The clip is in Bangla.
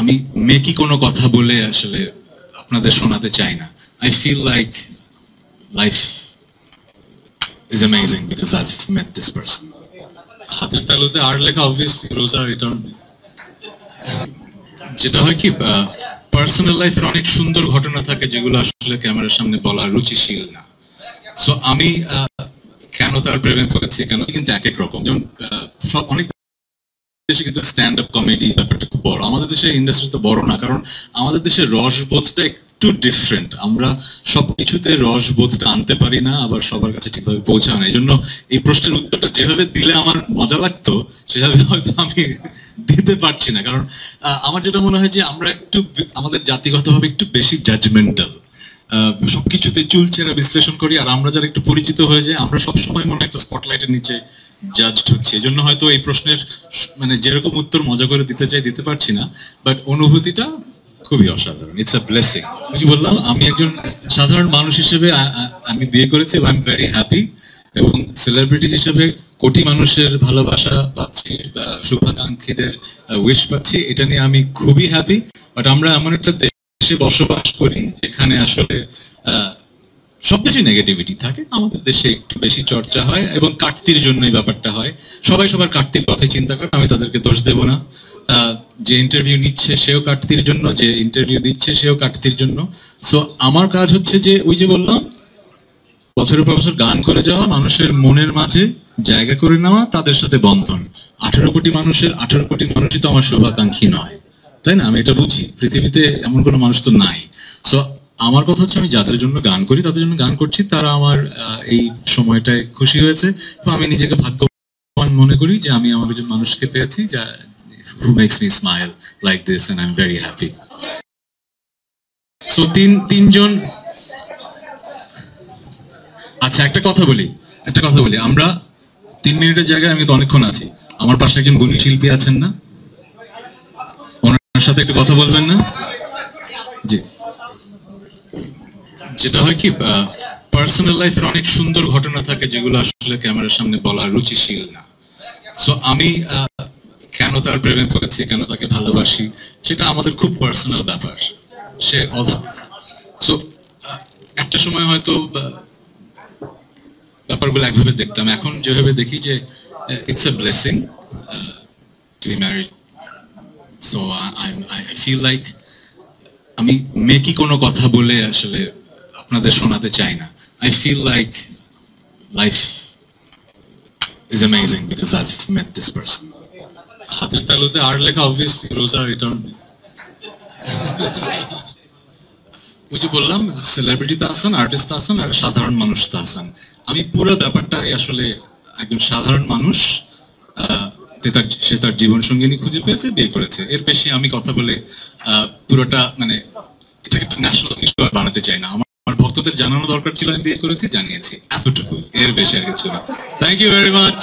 আমি মেকি কোনো কথা বলে আসলে আপনাদের শোনাতে চাই না। I feel like life is amazing because I've met this person. হাতের তালুতে আর লেখা obviously রোজা রিটার্ন। যেটা হয় কি পার্সোনাল লাইফের অনেক সুন্দর ঘটনা থাকে যেগুলো আসলে ক্যামেরার সামনে বলা রুচিশীল না। সো আমি কেন তার প্রেমে পড়েছি কেন কিন্তু এক এক রকম, যেমন অনেক দেশে কিন্তু স্ট্যান্ড আপ কমেডি ব্যাপারটা খুব বড়, আমাদের দেশের ইন্ডাস্ট্রি তো বড় না, কারণ আমাদের দেশের রসবোধটা একটু ডিফারেন্ট। আমরা সবকিছুতে রসবোধটা আনতে পারি না, আবার সবার কাছে ঠিকভাবে পৌঁছায় না। এই জন্য এই প্রশ্নের উত্তরটা যেভাবে দিলে আমার মজা লাগতো সেভাবে হয়তো আমি দিতে পারছি না, কারণ আমার যেটা মনে হয় যে আমরা একটু আমাদের জাতিগতভাবে একটু বেশি জাজমেন্টাল, সবকিছুতে চুলচেরা বিশ্লেষণ করি। আর আমরা যারা একটু পরিচিত হয়ে যাই আমরা সবসময় মনে একটা স্পটলাইটের নিচে জাজড হচ্ছে। এই জন্য হয়তো এই প্রশ্নের মানে যেরকম উত্তর মজা করে দিতে চাই দিতে পারছি না, বাট অনুভূতিটা খুবই অসাধারণ। It's a blessing. আমি বললাম আমি একজন সাধারণ মানুষ হিসেবে আমি বিয়ে করেছি এবং আই এম ভেরি হ্যাপি, এবং সেলিব্রিটি হিসেবে কোটি মানুষের ভালোবাসা পাচ্ছি, শুভাকাঙ্ক্ষীদের উইশ পাচ্ছি, এটা নিয়ে আমি খুবই হ্যাপি। বাট আমরা এমন একটা দেশে বসবাস করি যেখানে আসলে সব দেশে নেগেটিভিটি থাকে, আমাদের দেশে একটু বেশি চর্চা হয় এবং কাটতির জন্য এই ব্যাপারটা হয়। সবাই সবার কাটতির কথাই চিন্তা করে, আমি তাদেরকে দোষ দেব না। যে ইন্টারভিউ নিচ্ছে সেও কাটতির জন্য, যে ইন্টারভিউ দিচ্ছে সেও কাটতির জন্য। সো আমার কাজ হচ্ছে যে ওই যে বললাম বছরের পর বছর গান করে যাওয়া, মানুষের মনের মাঝে জায়গা করে নেওয়া, তাদের সাথে বন্ধন। 18 কোটি মানুষের 18 কোটি মানুষই তো আমার শুভাকাঙ্ক্ষী নয়, তাই না? আমি এটা বুঝি, পৃথিবীতে এমন কোনো মানুষ তো নাই। সো আমার কথা হচ্ছে আমি যাদের জন্য গান করি তাদের জন্য গান করছি, তারা আমার এই সময়টায় খুশি হয়েছে। তো আমি নিজেকে ভাগ্যবান মনে করি যে আমি আমার একজন মানুষকে পেয়েছি যা who makes me smile like this and I'm very happy. So তিনজন। আচ্ছা একটা কথা বলি, আমরা 3 মিনিটের জায়গায় আমি তো অনেকক্ষণ আছি। আমার পাশে একজন গুণী শিল্পী আছেন না, ওনার সাথে একটু কথা বলবেন না? জি। যেটা হয় কি পার্সোনাল লাইফের অনেক সুন্দর ঘটনা থাকে যেগুলো আসলে ক্যামেরার সামনে বলা রুচিশীল না। সো আমি কেন তার প্রেমে পড়েছি কেন তাকে ভালোবাসি সেটা আমাদের খুব পার্সোনাল ব্যাপার। সে সো একটা সময় হয়তো ব্যাপারগুলো একভাবে দেখতাম, এখন যেভাবে দেখি যে it's a blessing to be married. So I feel like আমি মেকি কোনো কথা বলে আসলে আপনাদের শোনাতে চাই না। I feel like life is amazing because I've met this person. হাতের তালুতে আর লেখা obviously রোজা রিটার্ন। ওই যে বললাম সেলিব্রিটি তো আছেন, আর্টিস্ট আছেন, আর সাধারণ মানুষ তো আছেন। আমি পুরো ব্যাপারটাই আসলে একজন সাধারণ মানুষ, সে তার জীবন সঙ্গিনী খুঁজে পেয়েছে, বিয়ে করেছে। এর বেশি আমি কথা বলে পুরোটা মানে এটাকে একটা ন্যাশনাল ইস্যু আর বানাতে চাই না। আমার ভক্তদের জানানো দরকার ছিল, আমি বিয়ে করেছি, জানিয়েছি, এতটুকু, এর বেশি আর কিছু না। Thank you very much.